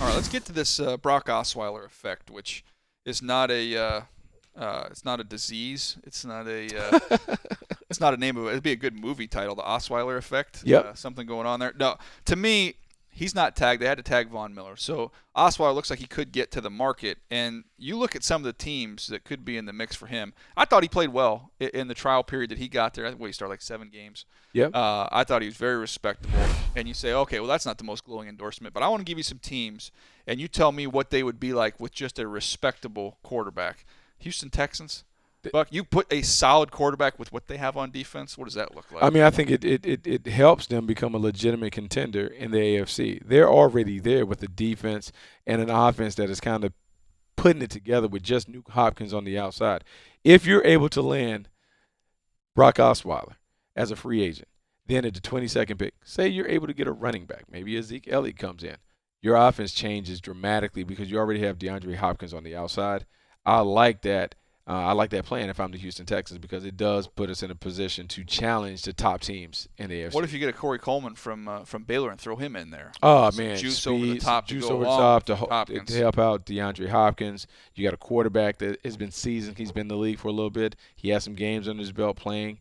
All right, let's get to this Brock Osweiler effect, which is not it's not a disease. It's not a name of it. It'd be a good movie title, the Osweiler effect. Yep. Something going on there. No, to me, he's not tagged. They had to tag Von Miller. So Osweiler looks like he could get to the market. And you look at some of the teams that could be in the mix for him. I thought he played well in the trial period that he got there. I think he started like 7 games. Yep. I thought he was very respectable. And you say, okay, well, that's not the most glowing endorsement. But I want to give you some teams, and you tell me what they would be like with just a respectable quarterback. Houston Texans. Buck, you put a solid quarterback with what they have on defense. What does that look like? I mean, I think it helps them become a legitimate contender in the AFC. They're already there with a defense and an offense that is kind of putting it together with just Nuke Hopkins on the outside. If you're able to land Brock Osweiler as a free agent, then at the 22nd pick, say you're able to get a running back, maybe a Zeke Elliott comes in, your offense changes dramatically because you already have DeAndre Hopkins on the outside. I like that. I like that plan if I'm the Houston Texans because it does put us in a position to challenge the top teams in the AFC. What if you get a Corey Coleman from Baylor and throw him in there? Oh, Some man. juice Speed, over the top to juice go over the along top with Hopkins. to help out DeAndre Hopkins. You got a quarterback that has been seasoned. He's been in the league for a little bit. He has some games under his belt playing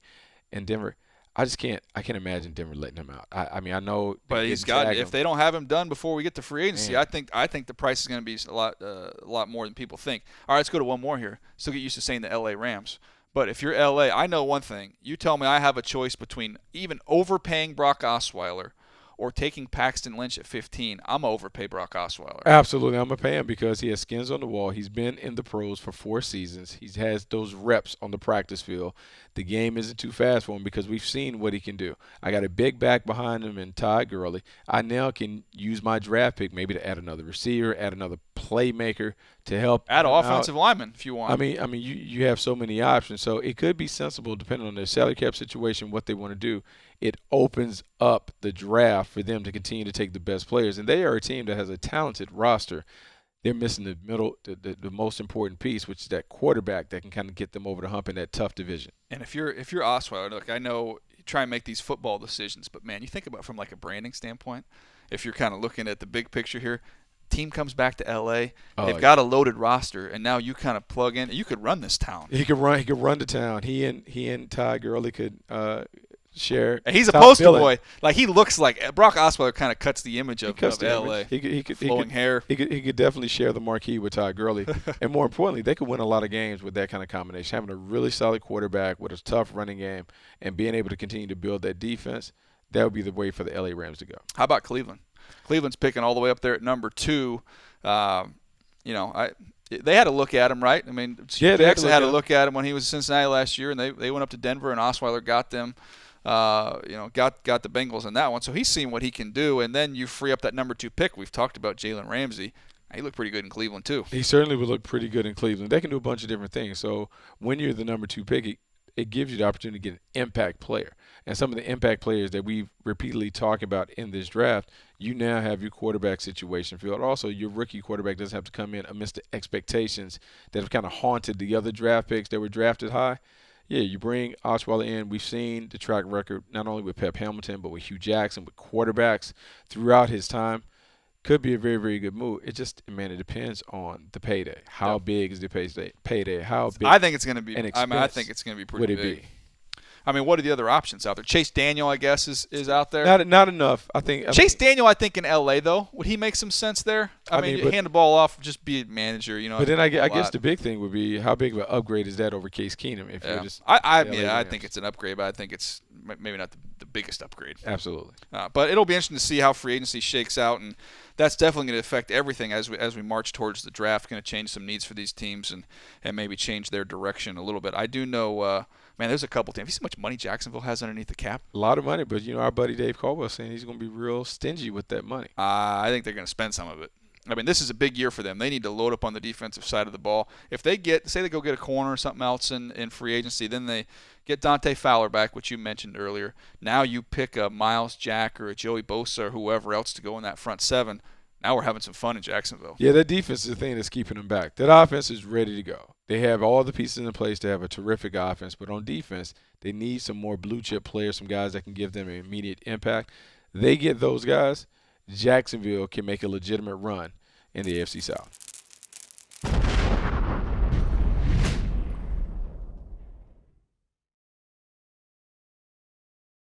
in Denver. I can't imagine Denver letting him out. I mean, I know, But he's got. If they don't have him done before we get to free agency, man. I think the price is going to be a lot more than people think. All right, let's go to one more here. Still get used to saying the L.A. Rams. But if you're LA, I know one thing. You tell me I have a choice between even overpaying Brock Osweiler or taking Paxton Lynch at 15. I'm going to overpay Brock Osweiler. Absolutely, I'm gonna pay him because he has skins on the wall. He's been in the pros for 4 seasons. He has those reps on the practice field. The game isn't too fast for him because we've seen what he can do. I got a big back behind him in Todd Gurley. I now can use my draft pick maybe to add another receiver, add another playmaker to help Add him an out. offensive lineman if you want. You have so many options. So it could be sensible, depending on their salary cap situation, what they want to do. It opens up the draft for them to continue to take the best players. And they are a team that has a talented roster. They're missing the most important piece, which is that quarterback that can kind of get them over the hump in that tough division. And if you're Osweiler, look, I know you try and make these football decisions, but man, you think about it from like a branding standpoint. If you're kind of looking at the big picture here, team comes back to LA. They've got a loaded roster, and now you kind of plug in. You could run this town. He could run the town. He and Ty Gurley could share. And he's a top poster billing. boy. Like he looks like Brock Osweiler kind of cuts the image of cuts the LA. image. He could flowing hair. He could definitely share the marquee with Ty Gurley, and more importantly, they could win a lot of games with that kind of combination. Having a really solid quarterback with a tough running game and being able to continue to build that defense, that would be the way for the LA Rams to go. How about Cleveland? Cleveland's picking all the way up there at number 2. They had to look at him, right? I mean, Jackson had to look at him when he was in Cincinnati last year, and they went up to Denver, and Osweiler got them. Got the Bengals in that one. So he's seen what he can do, and then you free up that number 2 pick. We've talked about Jalen Ramsey. He looked pretty good in Cleveland too. He certainly would look pretty good in Cleveland. They can do a bunch of different things. So when you're the number 2 pick, it gives you the opportunity to get an impact player. And some of the impact players that we've repeatedly talked about in this draft, you now have your quarterback situation filled. Also, your rookie quarterback doesn't have to come in amidst the expectations that have kind of haunted the other draft picks that were drafted high. Yeah, you bring Osweiler in. We've seen the track record not only with Pep Hamilton but with Hugh Jackson, with quarterbacks throughout his time. Could be a very, very good move. It depends on the payday. How big is the payday? How big? I think it's going to be. I think it's going to be pretty would it big. be? I mean, what are the other options out there? Chase Daniel, I guess, is out there. Not enough. I think Daniel, I think in L.A. though, would he make some sense there? I mean, hand the ball off, just be a manager, you know. But then I guess the big thing would be how big of an upgrade is that over Case Keenum? If you're just I think it's an upgrade, but I think it's maybe not the biggest upgrade. Absolutely. But it'll be interesting to see how free agency shakes out, and that's definitely going to affect everything as we march towards the draft. Going to change some needs for these teams and maybe change their direction a little bit. I do know. Man, there's a couple teams. You see how much money Jacksonville has underneath the cap? A lot of money, but our buddy Dave Caldwell saying he's going to be real stingy with that money. I think they're going to spend some of it. I mean, this is a big year for them. They need to load up on the defensive side of the ball. If they say they go get a corner or something else in free agency, then they get Dante Fowler back, which you mentioned earlier. Now you pick a Miles Jack or a Joey Bosa or whoever else to go in that front 7. Now we're having some fun in Jacksonville. Yeah, that defense is the thing that's keeping them back. That offense is ready to go. They have all the pieces in place to have a terrific offense, but on defense, they need some more blue-chip players, some guys that can give them an immediate impact. They get those guys, Jacksonville can make a legitimate run. in the AFC South.